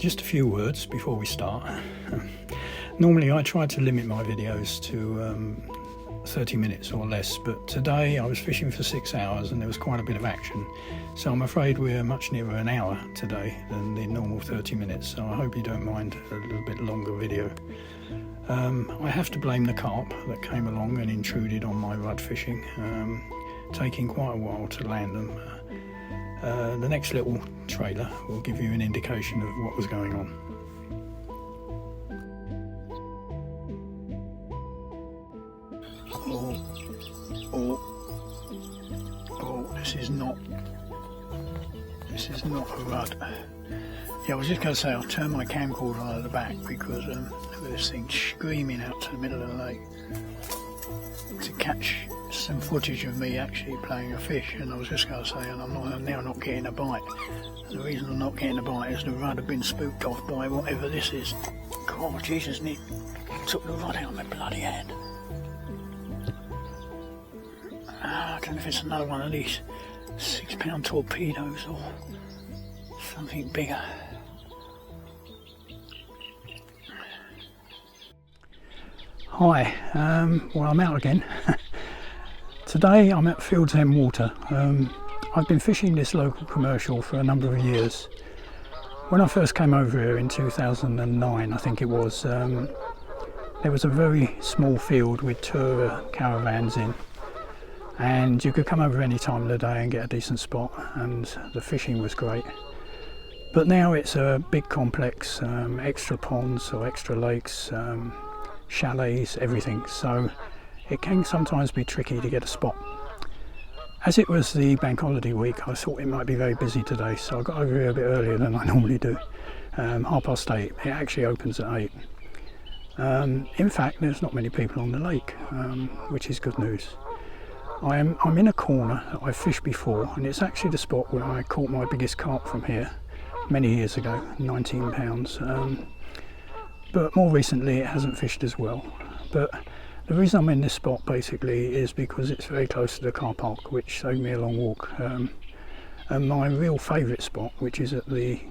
Just a few words before we start. Normally I try to limit my videos to 30 minutes or less, but today I was fishing for 6 hours and there was quite a bit of action, so I'm afraid we're much nearer an hour today than the normal 30 minutes, so I hope you don't mind a little bit longer video. I have to blame the carp that came along and intruded on my rud fishing, taking quite a while to land them. The next little trailer will give you an indication of what was going on. Oh, this is not a rud. Yeah, I was just going to say I'll turn my camcorder on at the back because look at this thing screaming out to the middle of the lake to catch some footage of me actually playing a fish, and I was just going to say, and I'm now not getting a bite. And the reason I'm not getting a bite is the rod had been spooked off by whatever this is. God, Jesus, and it took the rod out of my bloody hand. I don't know if it's another one of these 6-pound torpedoes or something bigger. Hi, well, I'm out again. Today I'm at Fields End Water. I've been fishing this local commercial for a number of years. When I first came over here in 2009, I think it was, there was a very small field with tour caravans in, and you could come over any time of the day and get a decent spot, and the fishing was great. But now it's a big complex, extra ponds or extra lakes, chalets, everything, so it can sometimes be tricky to get a spot. As it was the bank holiday week, I thought it might be very busy today, so I got over here a bit earlier than I normally do. 8:30, it actually opens at 8. In fact, there's not many people on the lake, which is good news. I'm in a corner that I've fished before, and it's actually the spot where I caught my biggest carp from here many years ago, 19 pounds. But more recently it hasn't fished as well. But the reason I'm in this spot basically is because it's very close to the car park, which saved me a long walk. And my real favourite spot, which is at the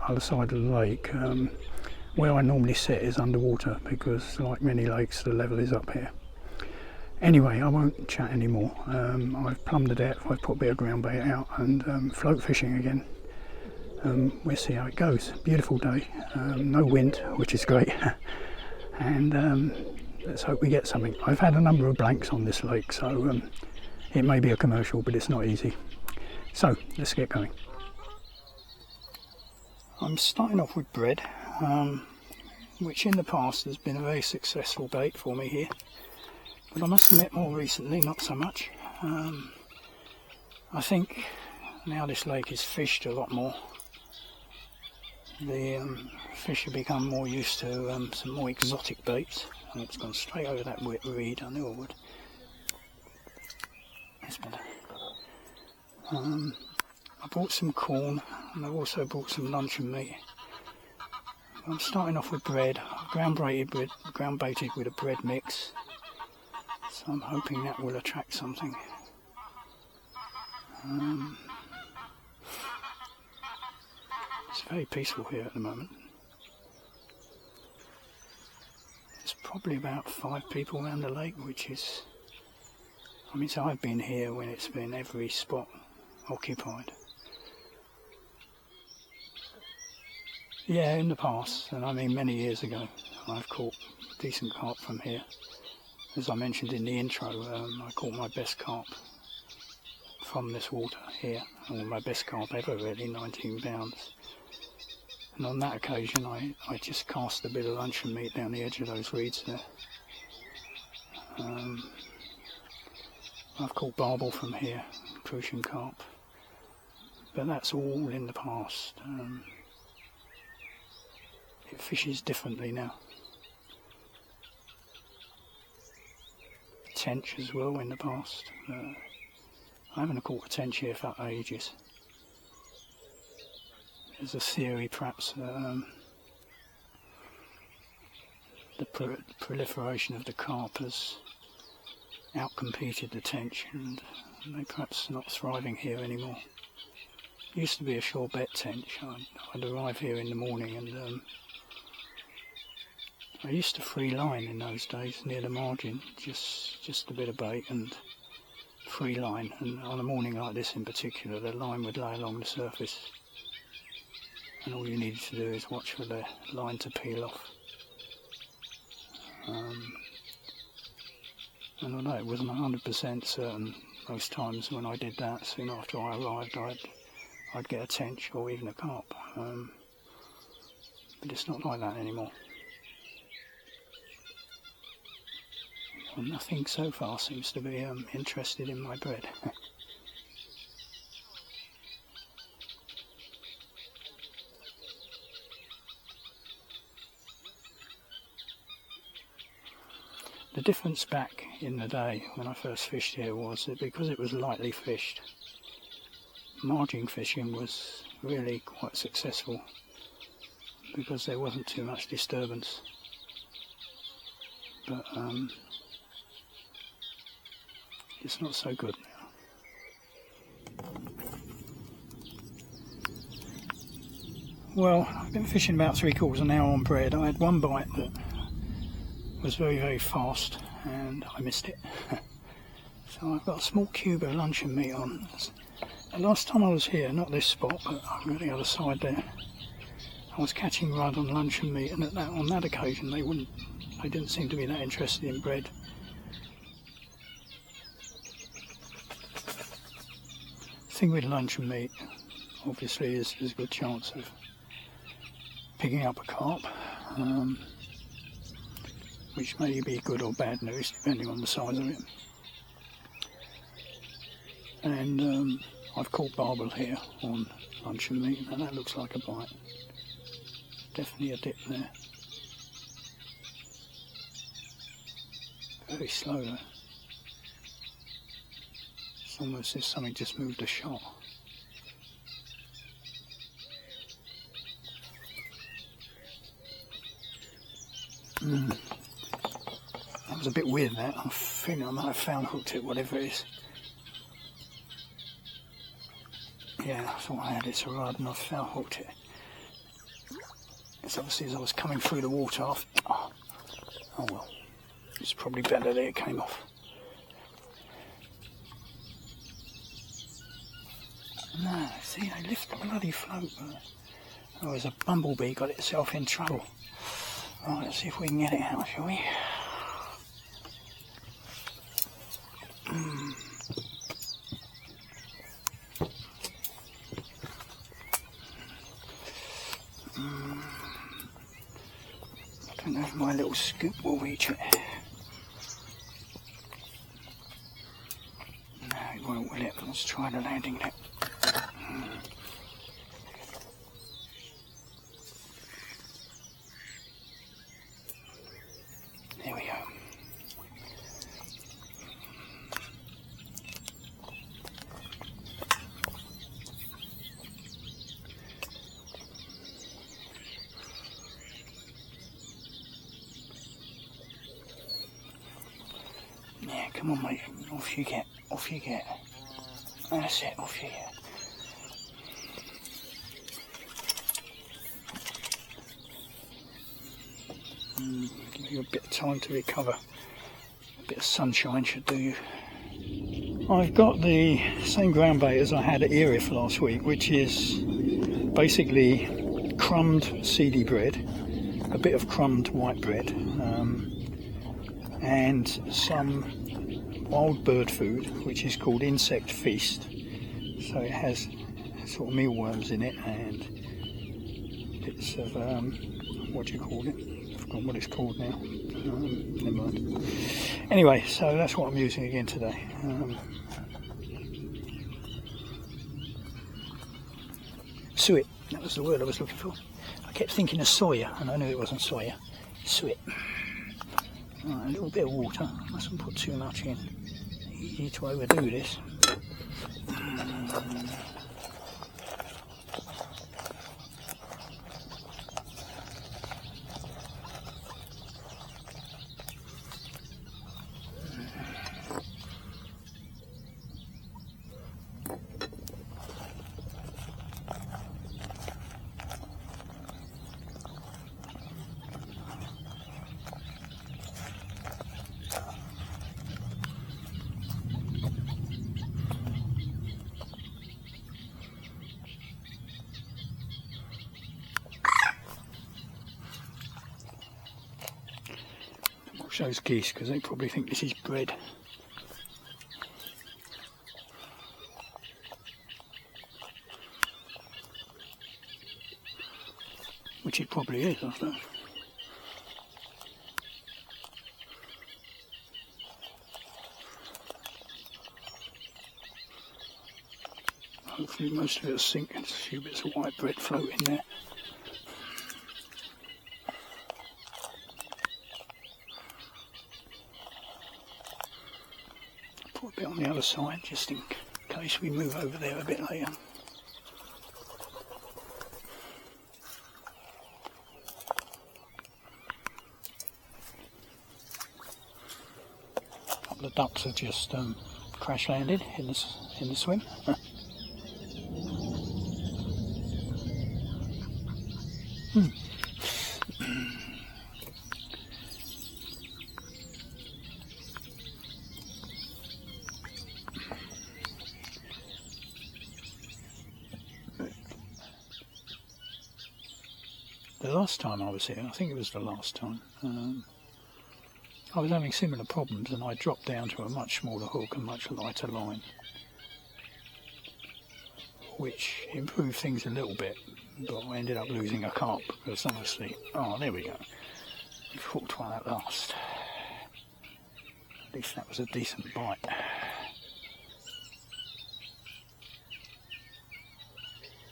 other side of the lake, where I normally sit, is underwater, because like many lakes the level is up here. Anyway, I won't chat anymore. I've plumbed the depth, I've put a bit of ground bait out and float fishing again. We'll see how it goes. Beautiful day, no wind, which is great, and let's hope we get something. I've had a number of blanks on this lake, so it may be a commercial, but it's not easy. So let's get going. I'm starting off with bread, which in the past has been a very successful bait for me here, but I must admit more recently not so much. I think now this lake is fished a lot more. The fish have become more used to some more exotic baits. And it's gone straight over that reed, I knew it would. It's better. I bought some corn, and I've also bought some luncheon meat. I'm starting off with bread. I've ground baited with a bread mix, so I'm hoping that will attract something. It's very peaceful here at the moment. There's probably about 5 people around the lake, which is, I mean, so I've been here when it's been every spot occupied. Yeah, in the past, and I mean many years ago, I've caught decent carp from here. As I mentioned in the intro, I caught my best carp from this water here, or my best carp ever really, 19 pounds. And on that occasion I just cast a bit of luncheon meat down the edge of those reeds there. I've caught barbel from here, Crucian carp, but that's all in the past. It fishes differently now. Tench as well in the past. I haven't caught a tench here for ages. There's a theory perhaps that the proliferation of the carp has outcompeted the tench, and they're perhaps not thriving here anymore. used to be a shore bet tench. I'd arrive here in the morning and I used to free line in those days near the margin, just a bit of bait and free line, and on a morning like this in particular the line would lay along the surface and all you needed to do is watch for the line to peel off. And although it wasn't 100% certain most times when I did that, soon after I arrived I'd get a tench or even a carp, but it's not like that anymore. Well, nothing so far seems to be interested in my bread. The difference back in the day when I first fished here was that because it was lightly fished, margin fishing was really quite successful because there wasn't too much disturbance. But it's not so good now. Well, I've been fishing about 3/4 of an hour on bread. I had one bite that was very, very fast and I missed it. So I've got a small cube of luncheon meat on. The last time I was here, not this spot, but on the other side there, I was catching rudd on luncheon meat, and on that occasion they didn't seem to be that interested in bread. The thing with luncheon meat, obviously, is there's a good chance of picking up a carp, which may be good or bad news depending on the size of it. And I've caught barbel here on luncheon meat, and that looks like a bite. Definitely a dip there. Very slow though. It's almost as if something just moved a shot. That was a bit weird, that. I think I might have found hooked it, whatever it is. Yeah, I thought I had it so hard and I found hooked it. It's obviously as I was coming through the water off. Oh well, it's probably better that it came off. No, see, they lift the bloody float. Oh, there's a bumblebee got itself in trouble. Right, let's see if we can get it out, shall we? I don't know if my little scoop will reach it. No, it won't, will it? Let's try the landing net. There we go. Yeah, come on mate, off you get, off you get. That's it, off you get. Give you a bit of time to recover. A bit of sunshine should do you. I've got the same ground bait as I had at Erith last week, which is basically crumbed seedy bread, a bit of crumbed white bread, and some wild bird food which is called insect feast. So it has sort of mealworms in it and bits of what do you call it? I've forgotten what it's called now. Never mind. Anyway, so that's what I'm using again today. Suet, that was the word I was looking for. I kept thinking of soya and I knew it wasn't soya. Suet. Right, a little bit of water, mustn't put too much in. Easy to overdo this. Watch those geese, because they probably think this is bread. Which it probably is, I suppose. Hopefully most of it will sink and there's a few bits of white bread floating there. Put a bit on the other side just in case we move over there a bit later. A couple of ducks have just crash landed in the swim. The last time I was here, I think it was the last time, I was having similar problems and I dropped down to a much smaller hook and much lighter line, which improved things a little bit, but I ended up losing a carp because honestly, oh there we go, we've hooked one at last. At least that was a decent bite.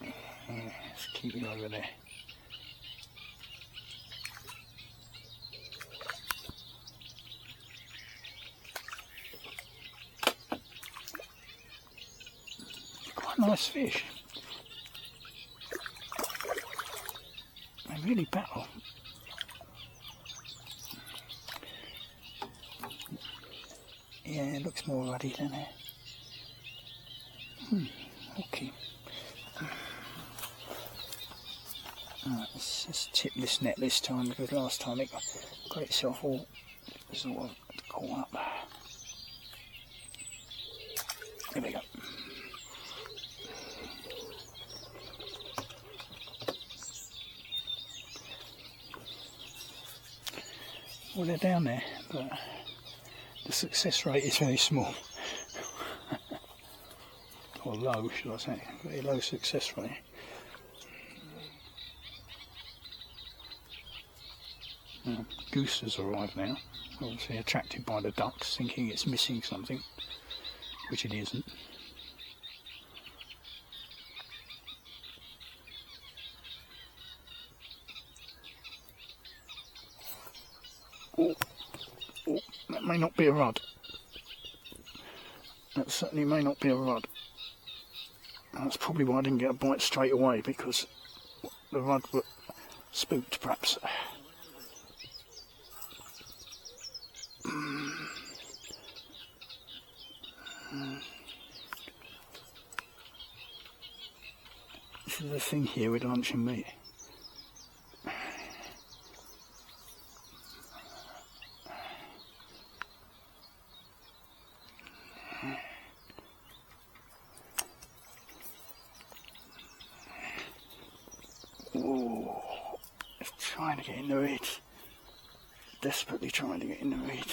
Yeah, let's keep it over there. Nice fish. They really battle. Yeah, it looks more ruddy than it. Okay. Alright, let's just tip this net this time because last time it got itself all sort of caught up. There we go. Well, they're down there, but the success rate is very small. Or low, should I say. Very low success rate. Goose has arrived now, obviously attracted by the ducks, thinking it's missing something, which it isn't. Oh, that may not be a rudd. That certainly may not be a rudd. That's probably why I didn't get a bite straight away, because the rudd were spooked perhaps. This is the thing here with luncheon meat. Whoa, it's trying to get in the reed. Desperately trying to get in the reed.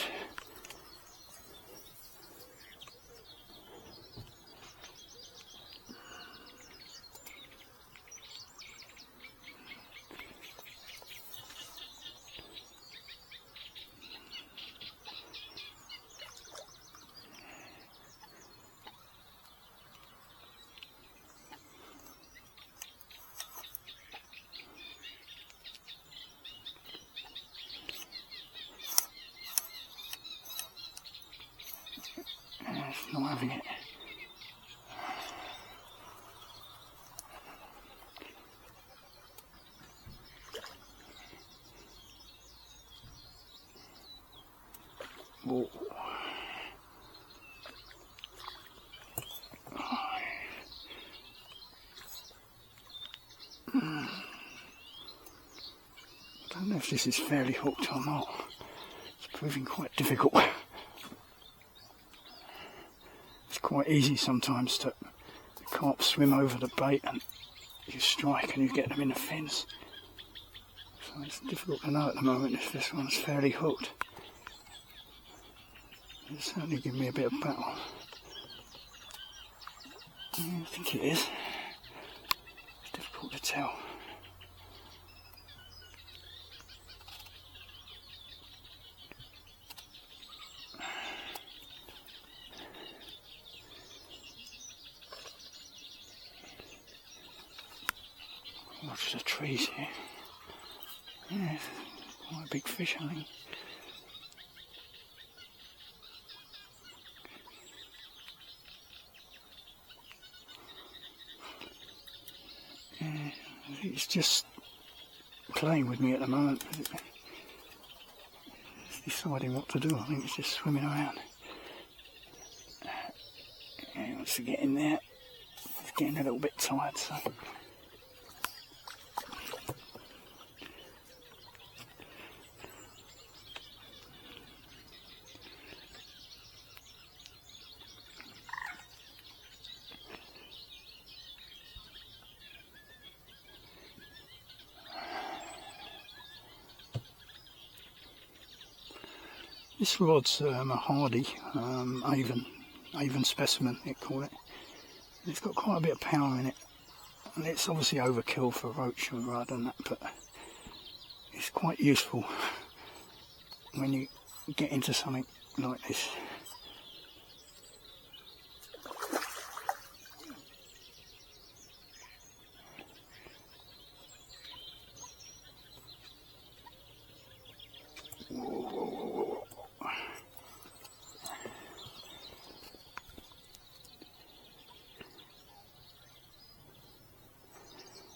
Not having it. Whoa. I don't know if this is fairly hooked or not. It's proving quite difficult. Quite easy sometimes to the carp swim over the bait and you strike and you get them in the fins. So it's difficult to know at the moment if this one's fairly hooked. It's certainly giving me a bit of battle. I think it is. It's difficult to tell. Watch the trees here. Yeah, quite a big fish, I think. Yeah, I think it's just playing with me at the moment. It's deciding what to do. I think it's just swimming around. It wants to get in there. It's getting a little bit tired, so. This rod's a hardy Avon specimen, they call it. It's got quite a bit of power in it, and it's obviously overkill for roach and rudd and that, but it's quite useful when you get into something like this.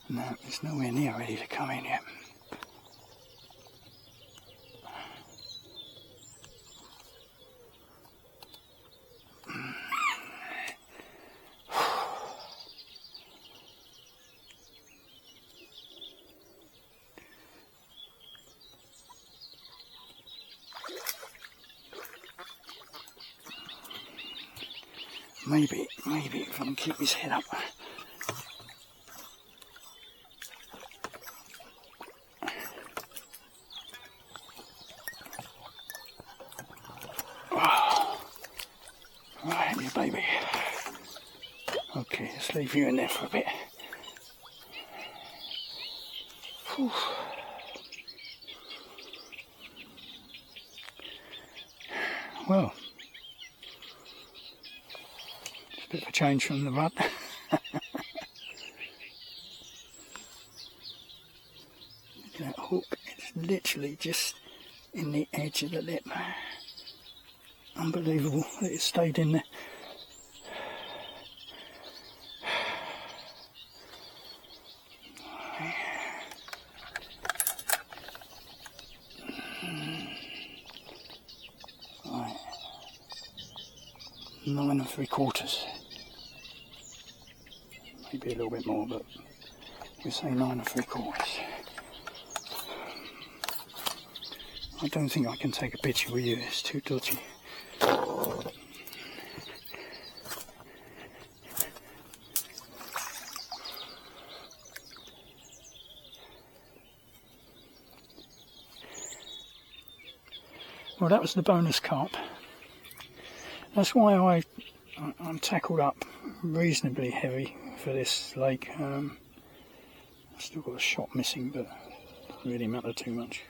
No, it's nowhere near ready to come in yet. Maybe if I can keep his head up. Right, you baby. Okay, let's leave you in there for a bit. Whew. Well, it's a bit of a change from the rudd. That hook, it's literally just in the edge of the lip. Unbelievable that it stayed in there. Right. 9 3/4. Maybe a little bit more, but we say 9 3/4. I don't think I can take a picture with you, it's too dodgy. Well, that was the bonus carp. That's why I'm tackled up reasonably heavy for this lake. I've still got a shot missing, but it doesn't really matter too much.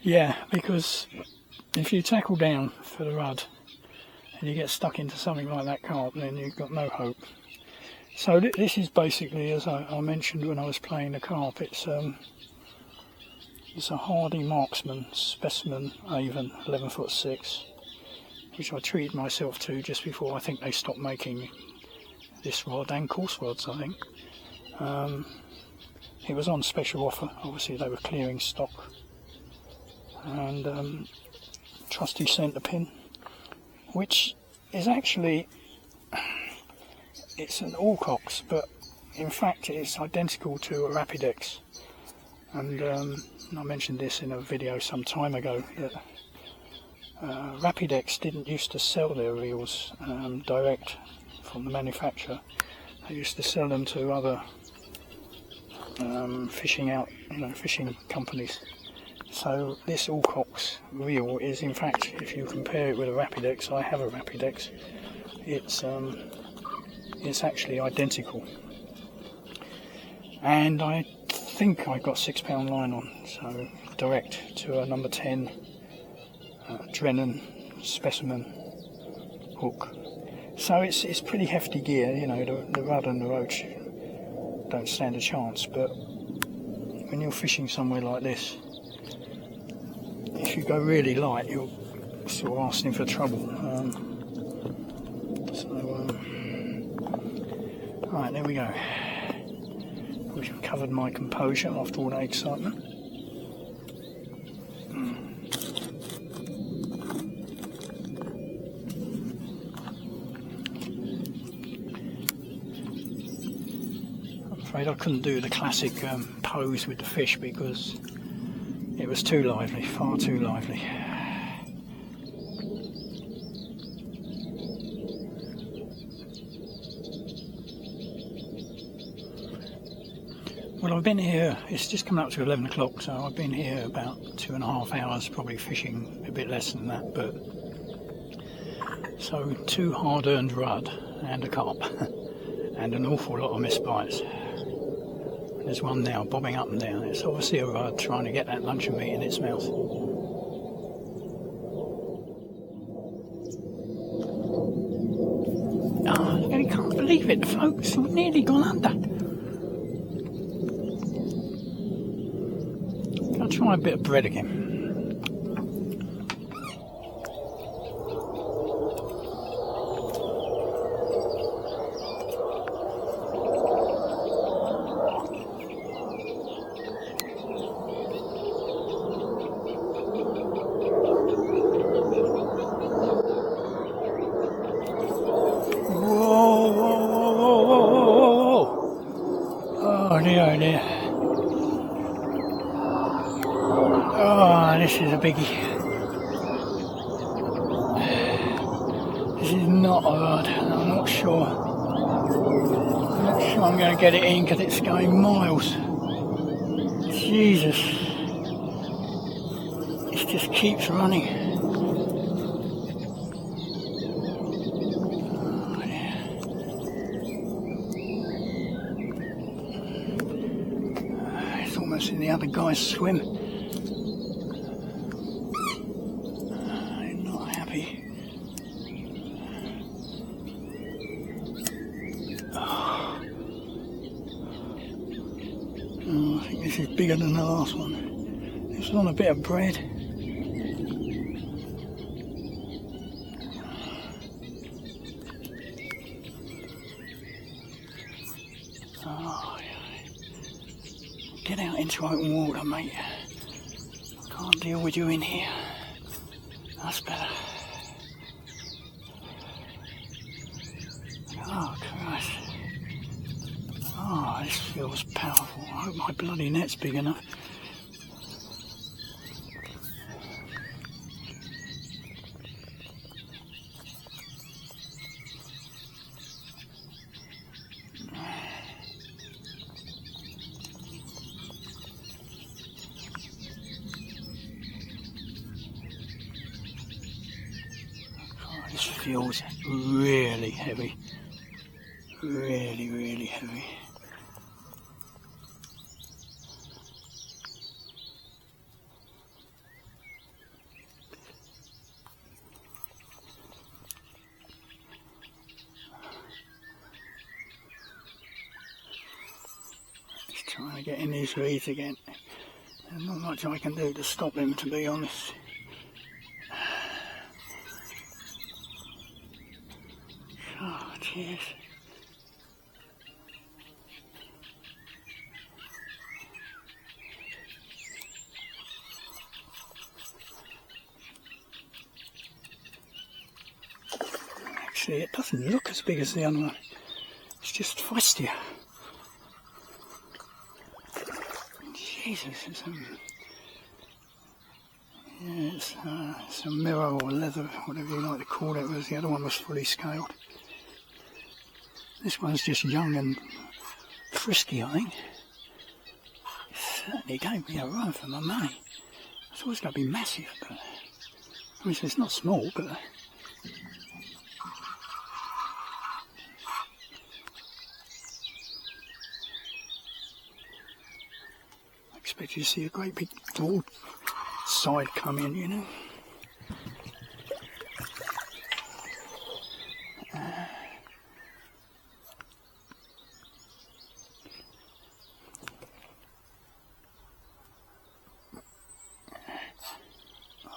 Yeah, because if you tackle down for the rudd and you get stuck into something like that carp, then you've got no hope. So this is basically, as I mentioned when I was playing the carp, it's a hardy marksman specimen Avon 11'6", which I treated myself to just before I think they stopped making this rod and coarse rods, I think. It was on special offer, obviously they were clearing stock. And trusty centre pin, which is actually, it's an Allcox, but in fact it's identical to a Rapidex. And I mentioned this in a video some time ago, that Rapidex didn't used to sell their reels direct from the manufacturer. They used to sell them to other fishing companies. So this Allcock's reel is, in fact, if you compare it with a Rapidex, I have a Rapidex, it's actually identical. And I think I got £6 line on, so direct to a number 10 Drennan specimen hook. So it's pretty hefty gear, you know, the Rudd and the Roach don't stand a chance, but when you're fishing somewhere like this, if you go really light, you're sort of asking for trouble. Right, there we go. We've recovered my composure after all that excitement. I'm afraid I couldn't do the classic pose with the fish because it was too lively, far too lively. Well, I've been here, it's just coming up to 11 o'clock, so I've been here about 2.5 hours, probably fishing a bit less than that, but so 2 hard-earned rudd and a carp and an awful lot of missed bites. There's one now bobbing up and down. It's obviously a rudd trying to get that luncheon meat in its mouth. Oh, I can't believe it, the float's nearly gone under. I'll try a bit of bread again. Oh dear. Oh, this is a biggie. This is not a rod. I'm not sure. I'm going to get it in because it's going miles. Jesus. It just keeps running. In the other guy's swim. I'm not happy. Oh, I think this is bigger than the last one. It's on a bit of bread. Oh, get out into open water, mate. I can't deal with you in here. That's better. Oh, Christ. Oh, this feels powerful. I hope my bloody net's big enough. This feels really heavy, really heavy. Just trying to get in these reeds again. There's not much I can do to stop him, to be honest. Oh, jeez. Actually, it doesn't look as big as the other one. It's just twistier. Jesus, it's a mirror or leather, whatever you like to call it, whereas the other one was fully scaled. This one's just young and frisky, I think. It certainly gave me a run for my money. It's always going to be massive, but I mean, it's not small, but I expect you to see a great big broad side come in, you know.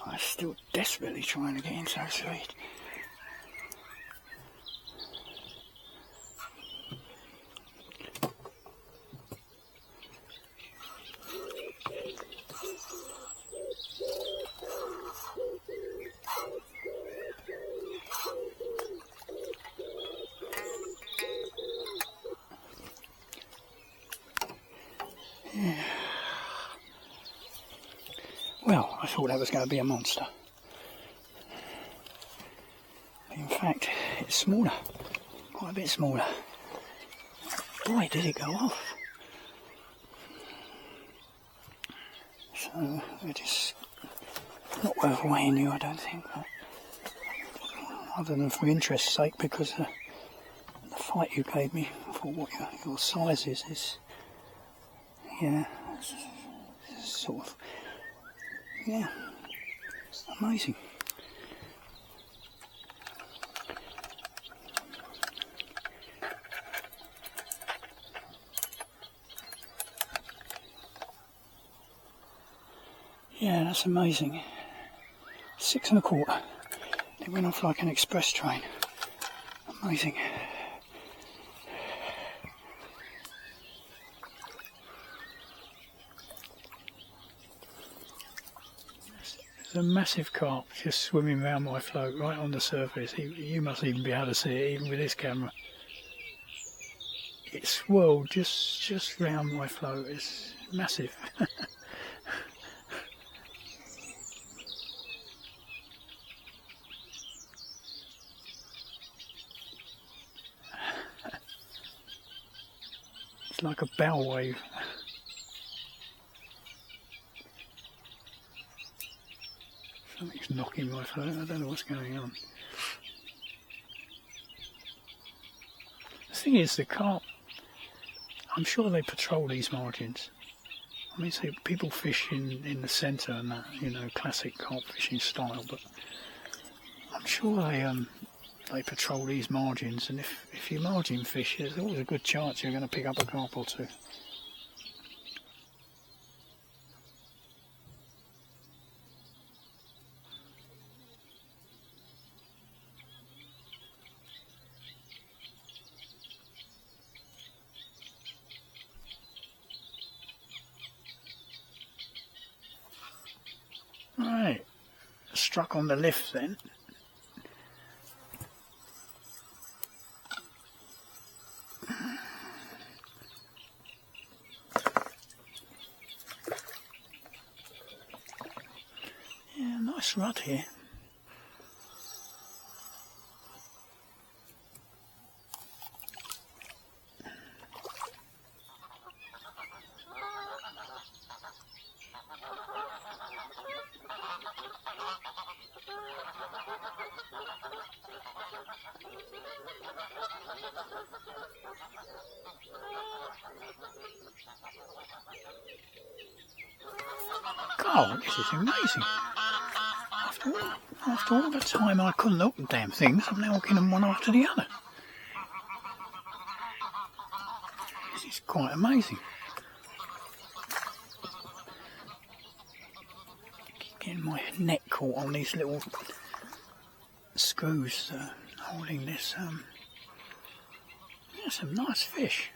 I'm still desperately trying to get into those feet. Yeah. Well, I thought that was going to be a monster. In fact, it's smaller, quite a bit smaller. Boy, did it go off. So, it is not worth weighing you, I don't think. But other than for interest's sake, because the fight you gave me for what your size is yeah, it's sort of, yeah, amazing. Yeah, that's amazing. 6 1/4. It went off like an express train. Amazing. There's a massive carp just swimming around my float right on the surface. You must even be able to see it even with this camera. It swirled just round my float. It's massive. It's like a bow wave. Something's knocking my float. I don't know what's going on. The thing is, the carp, I'm sure they patrol these margins. I mean, see, people fish in the centre and that, you know, classic carp fishing style, but I'm sure they patrol these margins, and if you margin fish, there's always a good chance you're going to pick up a carp or two. Right, struck on the lift then. Yeah, nice rod here. God, this is amazing. After all the time I couldn't look at damn things, I'm now looking at them one after the other. This is quite amazing. Keep getting my neck caught on these little screws holding this. Yeah, some nice fish.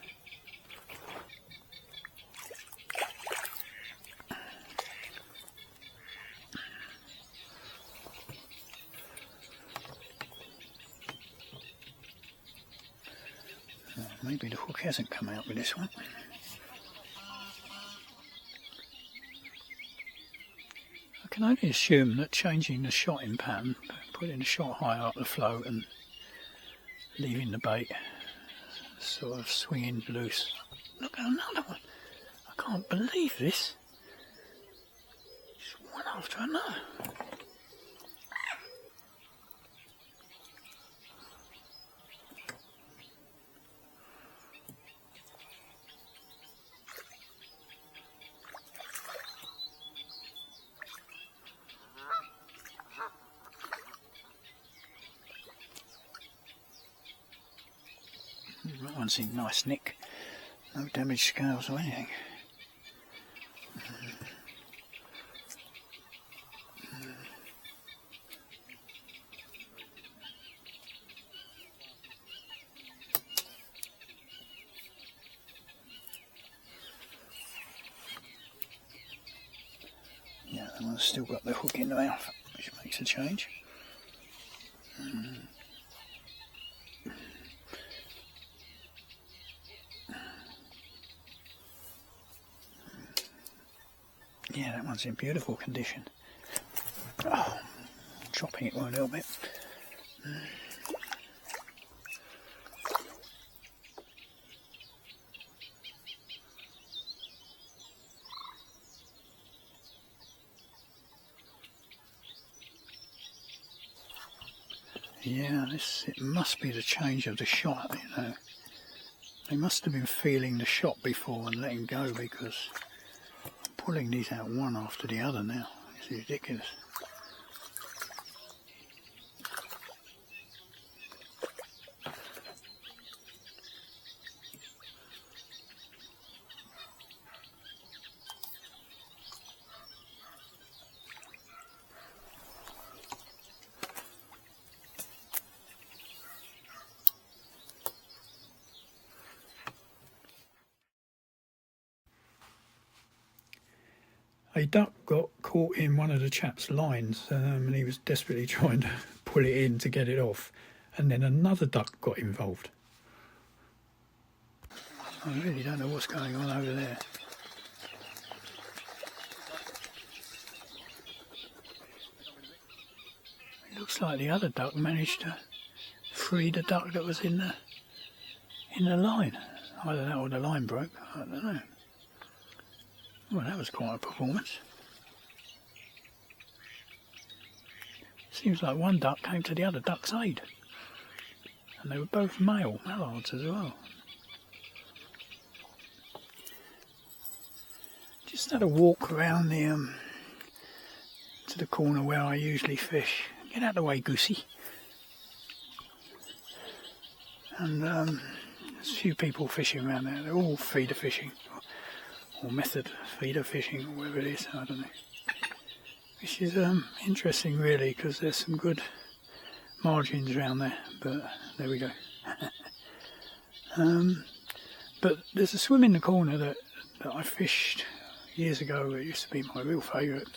Maybe the hook hasn't come out with this one. I can only assume that changing the shotting pattern, putting the shot higher up the float and leaving the bait sort of swinging loose. Look at another one. I can't believe this. Just one after another. That one's in nice nick, no damaged scales or anything. Yeah, that one's still got the hook in the mouth, which makes a change. Yeah, that one's in beautiful condition. Oh, chopping it won't help it. Yeah, it must be the change of the shot, you know. They must have been feeling the shot before and letting go, because I'm pulling these out one after the other now. It's ridiculous. A duck got caught in one of the chap's lines, and he was desperately trying to pull it in to get it off, and then another duck got involved. I really don't know what's going on over there. It looks like the other duck managed to free the duck that was in the line. Either that or the line broke, I don't know. Well, that was quite a performance. Seems like one duck came to the other duck's aid. And they were both mallards as well. Just had a walk around to the corner where I usually fish. Get out of the way, goosey. And there's a few people fishing around there. They're all feeder fishing. Or method feeder fishing, or whatever it is, I don't know. Which is interesting really, because there's some good margins around there, but there we go. But there's a swim in the corner that I fished years ago. It used to be my real favourite.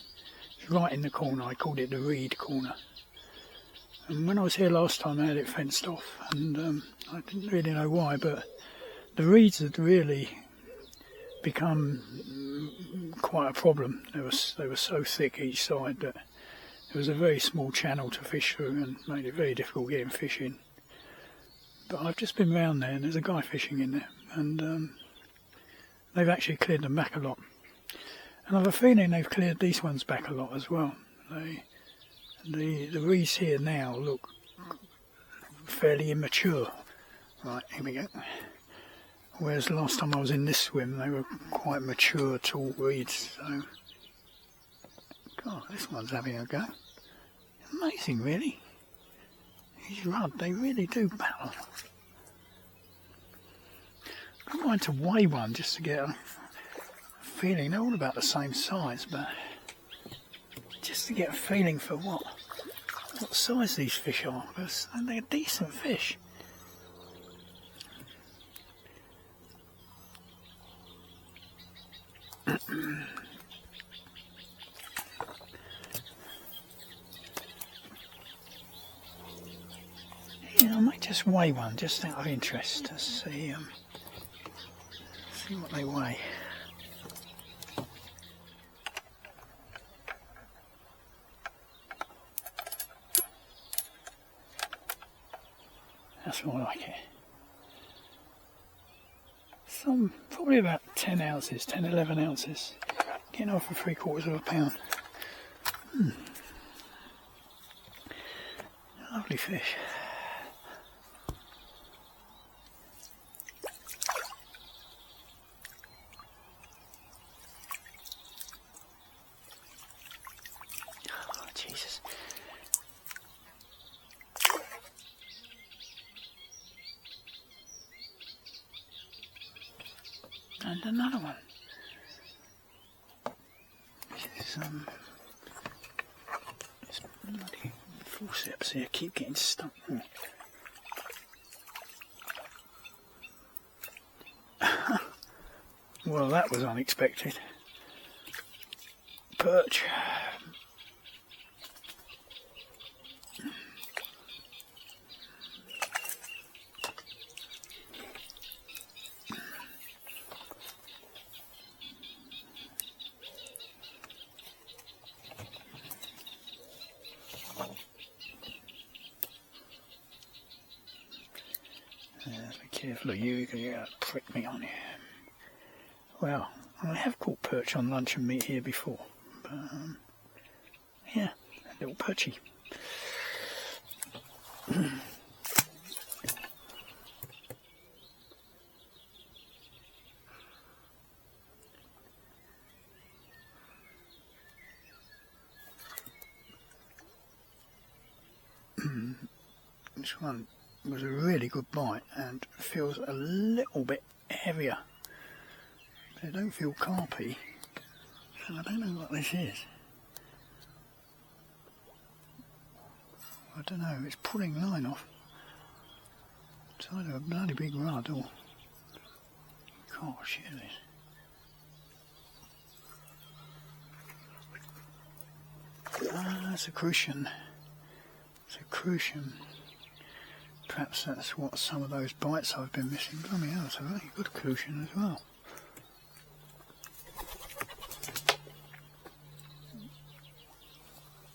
It's right in the corner. I called it the reed corner. And when I was here last time I had it fenced off, and I didn't really know why, but the reeds had really become quite a problem. They were so thick each side that there was a very small channel to fish through and made it very difficult getting fish in. But I've just been round there and there's a guy fishing in there, and they've actually cleared them back a lot. And I have a feeling they've cleared these ones back a lot as well. The reeds here now look fairly immature. Right, here we go. Whereas the last time I was in this swim, they were quite mature, tall reeds. So, God, this one's having a go. Amazing, really. These rudd, they really do battle. I don't mind to weigh one just to get a feeling. They're all about the same size, but just to get a feeling for what size these fish are, because they're decent fish. Yeah, I might just weigh one just out of interest to see what they weigh. That's more like it. Some probably about 10 ounces, 10, 11 ounces. Getting off for 3/4 of a pound. Lovely fish. Oh, Jesus. And another one. This this bloody forceps here keep getting stuck. Well, that was unexpected. Perch. Be careful of you, because you're going to prick me on you. Well, I have caught perch on luncheon meat here before, but yeah, a little perchy. This one was a really good bite and feels a little bit heavier. They don't feel carpy, so I don't know what this is. I don't know, it's pulling line off. It's either a bloody big rod or... Gosh, here it is. Ah, it's a Crucian. It's a Crucian. Perhaps that's what some of those bites I've been missing. Blimey hell, it's a really good Crucian as well.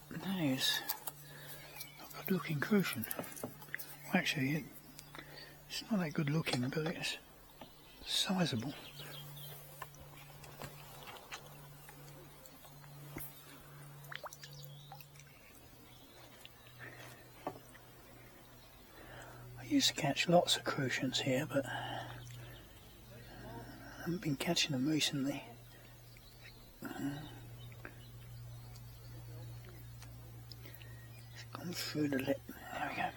That is a good looking Crucian. Well, actually, it's not that good looking, but it's sizable. I used to catch lots of Crucians here, but I haven't been catching them recently. It's gone through the lip. There we go.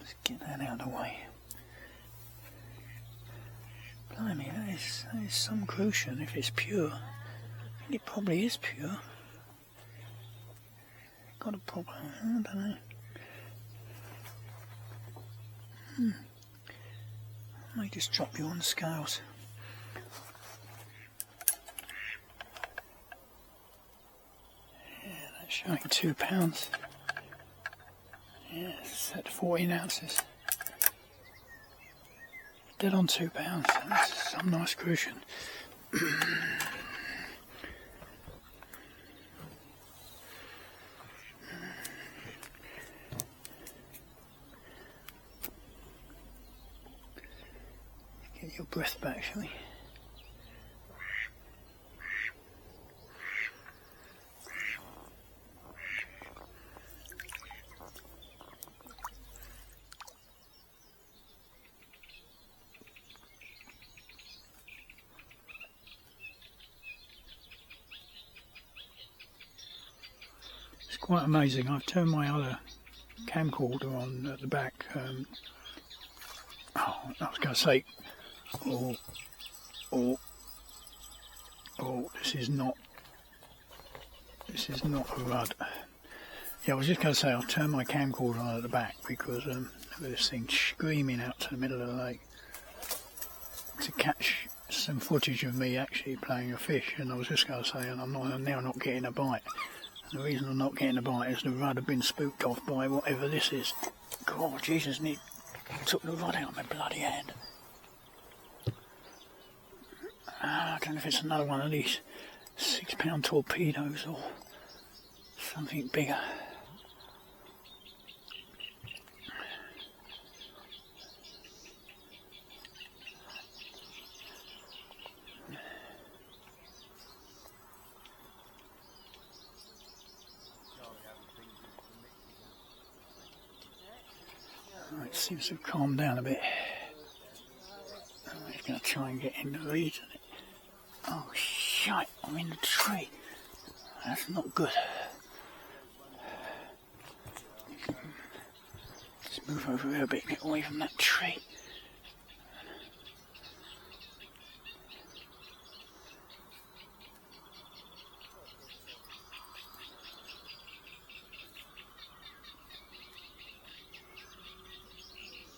Let's get that out of the way. Blimey, that is some Crucian if it's pure. I think it probably is pure. Got a problem, I don't know. I may just drop you on the scales. Yeah, that's showing 2 pounds. Yeah, it's at 14 ounces. Dead on 2 pounds. That's some nice Crucian. Get your breath back, shall we? It's quite amazing. I've turned my other camcorder on at the back. I was going to say, oh, this is not a rudd. Yeah, I was just going to say I'll turn my camcorder on at the back because look at this thing screaming out to the middle of the lake to catch some footage of me actually playing a fish, and I was just going to say, and I'm now not getting a bite. And the reason I'm not getting a bite is the rudd have been spooked off by whatever this is. God, Jesus, Nick took the rod out of my bloody hand. I don't know if it's another one of these 6 pound torpedoes or something bigger. seems to have calmed down a bit. Oh, he's going to try and get in the reeds. Oh shite, I'm in the tree. That's not good. Let's move over here a bit, get away from that tree.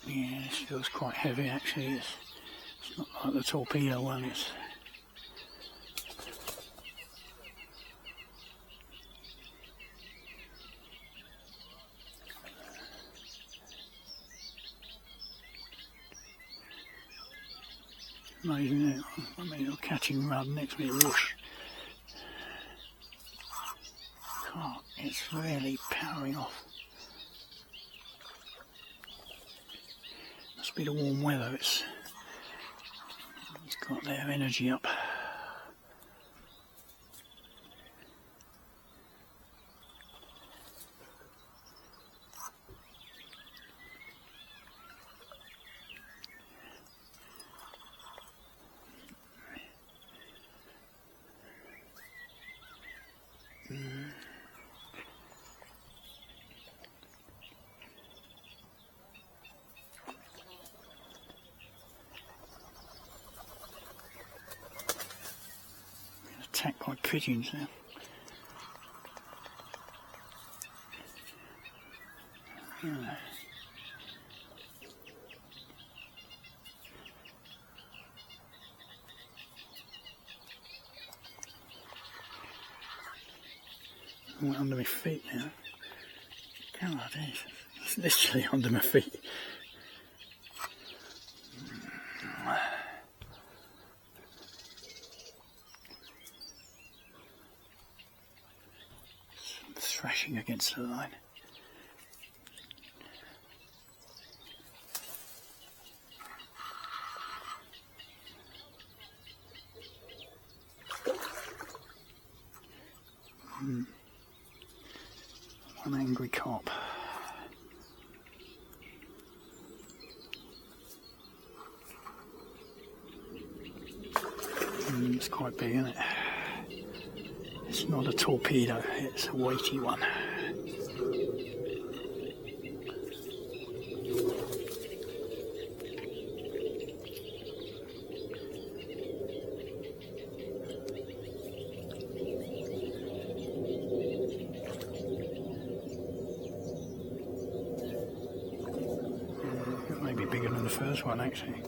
Yeah, this feels quite heavy actually. It's not like the torpedo one. It's amazing, isn't it? I mean, you're catching rub next minute, whoosh. God, it's really powering off. Must be the warm weather. It's got their energy up. Attacked by pigeons now. Went under my feet now. God, it's literally under my feet. Thrashing against the line. An angry carp. It's quite big, isn't it? It's not a torpedo, it's a weighty one. It may be bigger than the first one actually.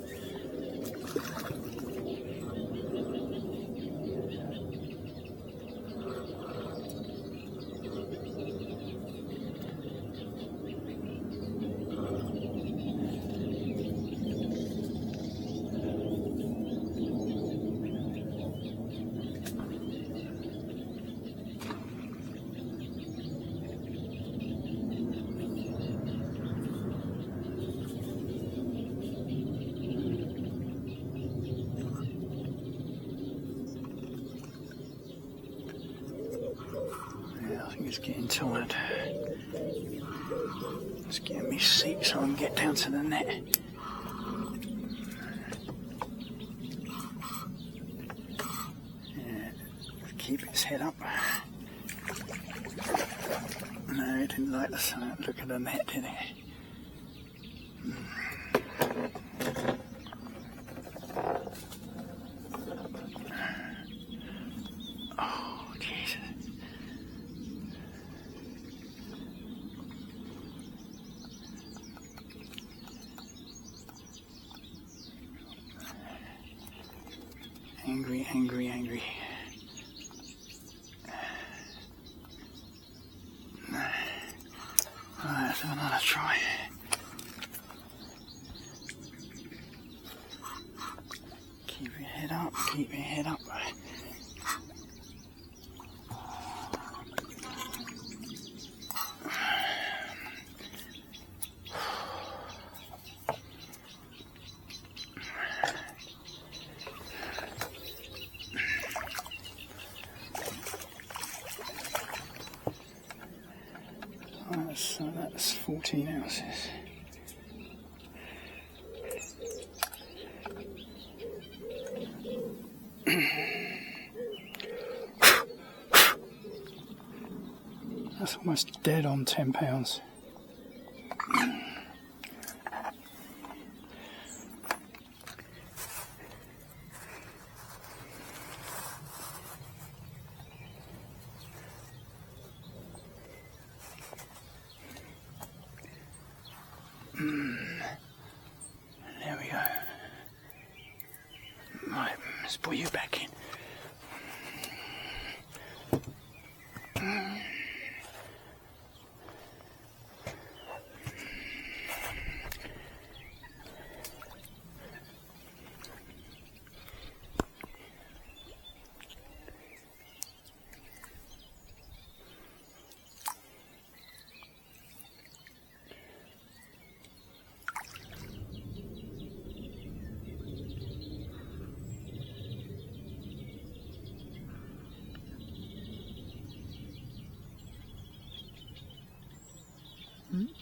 I think it's getting tired. Let's get me seat so I can get down to the net. Yeah, keep its head up. No, it didn't like the sun. Look at the net, did it? Angry, angry, angry. Alright, let's have another try. Keep your head up, keep your head up. So that's 14 ounces. That's almost dead on £10. There we go. Right, let's put you back in.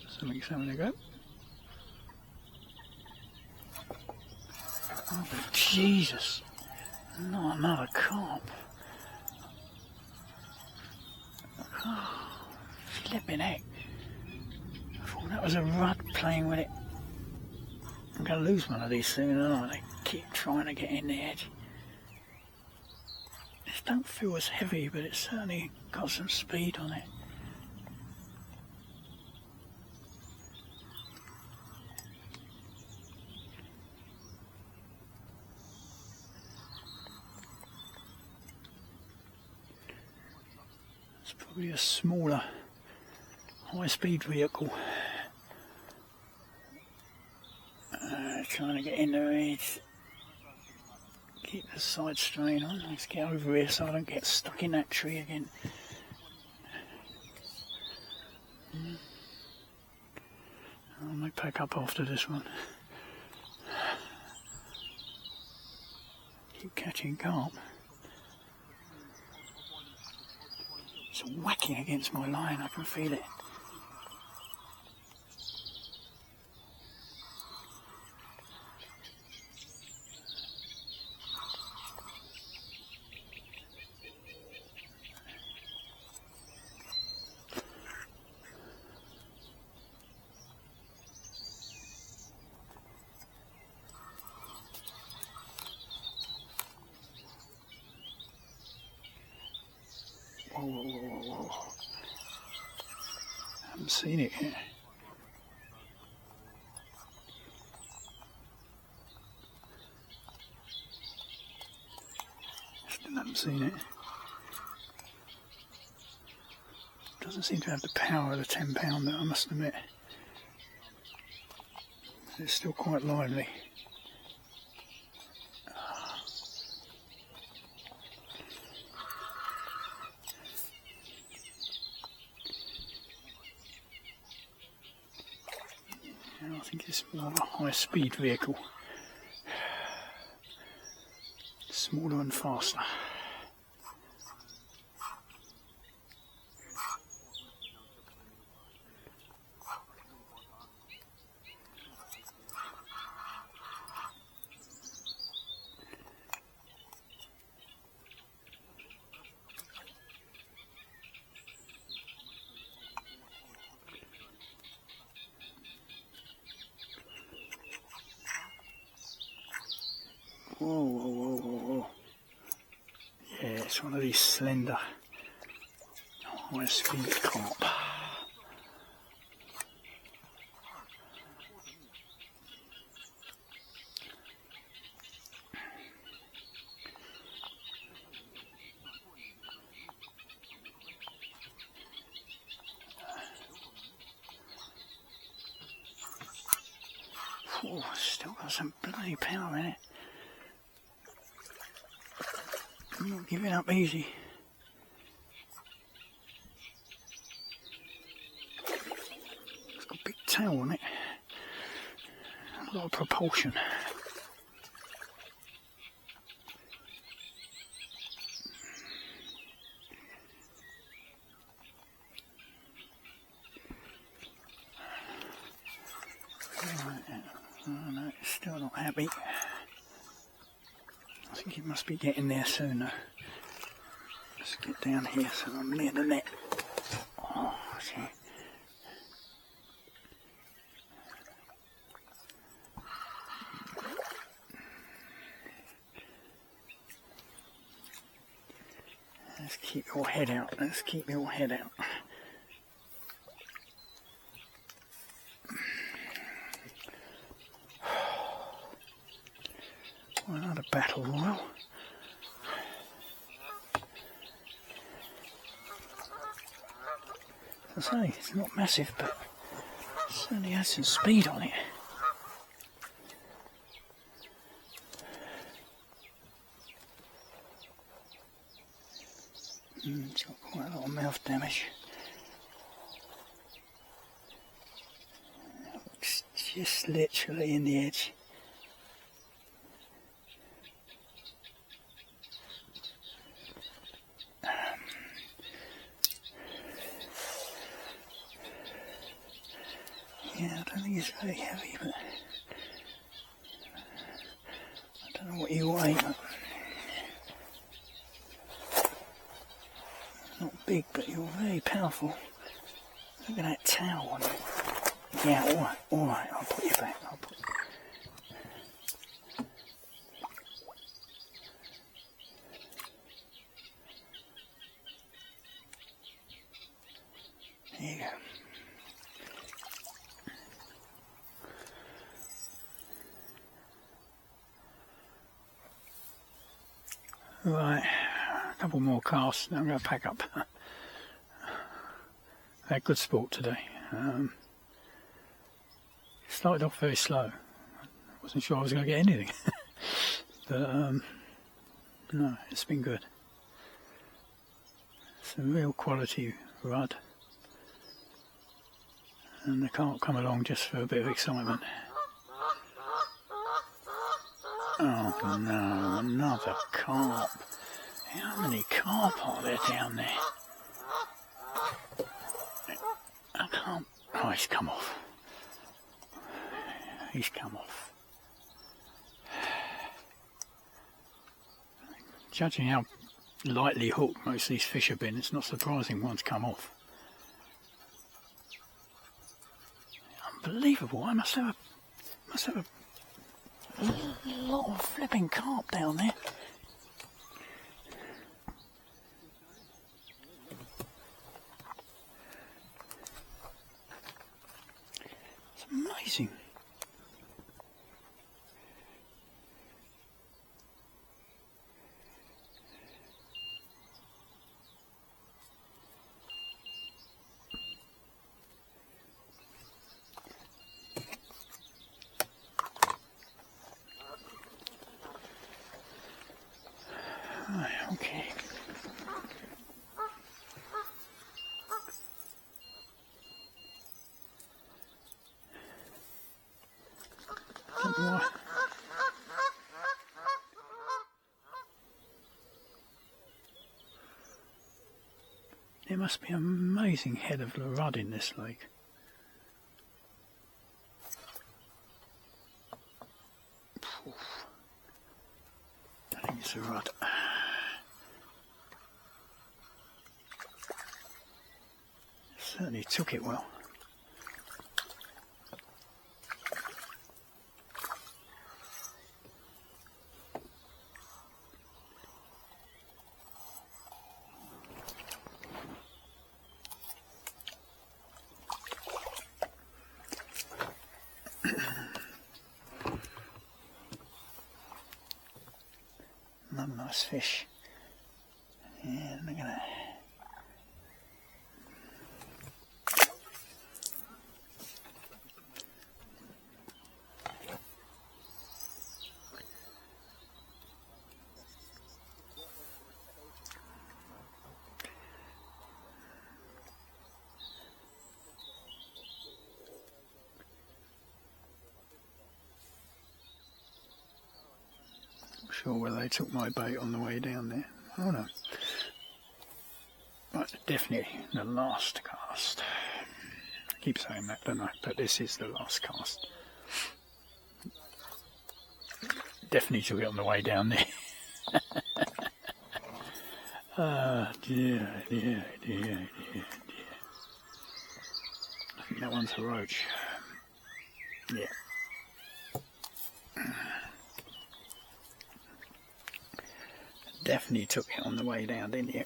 Something's having a go. Oh, Jesus! Not another carp. Oh, flipping heck. I thought that was a rudd playing with it. I'm going to lose one of these soon, aren't I? They keep trying to get in the edge. It don't feel as heavy, but it's certainly got some speed on it. It's probably a smaller, high-speed vehicle. Trying to get in the edge. Keep the side strain on. Let's get over here so I don't get stuck in that tree again. I might pack up after this one. Keep catching carp. It's whacking against my line, I can feel it. Whoa. I haven't seen it yet. Still haven't seen it. Doesn't seem to have the power of the £10, though, I must admit. It's still quite lively. I think it's more of a high-speed vehicle, smaller and faster. Whoa. Yeah, it's one of these slender, high-speed carp. Oh, still got some bloody power in it. I'm not giving up easy. It's got a big tail on it. A lot of propulsion. Oh no, it's still not happy. I think it must be getting there soon though. Let's get down here so I'm near the net. Oh. Oh, see. Let's keep your head out. Let's keep your head out. Another battle royal. As I say, it's not massive, but it certainly has some speed on it. It's got quite a lot of mouth damage. It's just literally in the edge. Yeah, I don't think it's very heavy, but I don't know what you weigh. Not big, but you're very powerful. Look at that tail on it. Yeah, alright, I'll put you back. There you go. Right, a couple more casts, then I'm going to pack up. I had good sport today. Started off very slow. I wasn't sure I was going to get anything. But no, it's been good. It's a real quality rud. And they can't come along just for a bit of excitement. Oh no, another carp. How many carp are there down there? I can't... Oh, he's come off. He's come off. Judging how lightly hooked most of these fish have been, it's not surprising one's come off. Unbelievable. I must have a lot of flipping carp down there. It's amazing. Okay. There must be an amazing head of rudd in this lake. I think it's a rudd. Certainly took it well. Another nice fish. Yeah, look at that. Sure whether they took my bait on the way down there. Oh no. Right, definitely the last cast. I keep saying that, don't I? But this is the last cast. Definitely took it on the way down there. Dear. think that one's a roach. Yeah. Definitely took it on the way down, didn't you?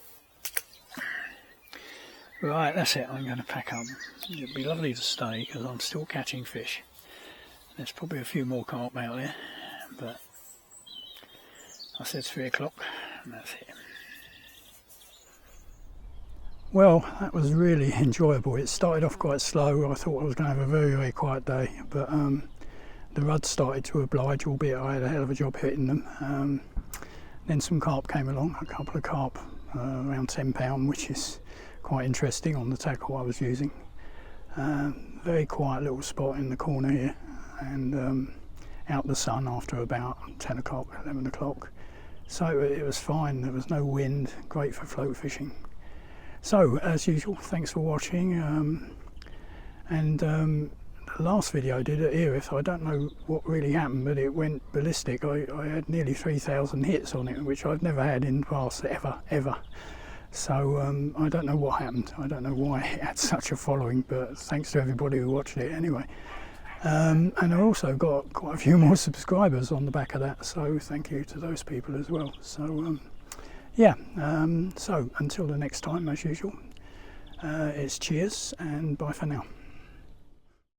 Right, that's it. I'm going to pack up. It'd be lovely to stay because I'm still catching fish. There's probably a few more carp out there, but I said 3 o'clock and that's it. Well, that was really enjoyable. It started off quite slow. I thought I was going to have a very, very quiet day, but the rudd started to oblige, albeit I had a hell of a job hitting them. Then some carp came along, a couple of carp, around £10, which is quite interesting on the tackle I was using. Very quiet little spot in the corner here, and out the sun after about 10 o'clock, 11 o'clock. So it was fine, there was no wind, great for float fishing. So, as usual, thanks for watching, the last video I did at Erith, I don't know what really happened, but it went ballistic. I had nearly 3,000 hits on it, which I've never had in the past, ever. So I don't know what happened. I don't know why it had such a following, but thanks to everybody who watched it anyway. And I also got quite a few more subscribers on the back of that, so thank you to those people as well. So yeah, so until the next time, as usual, it's cheers and bye for now.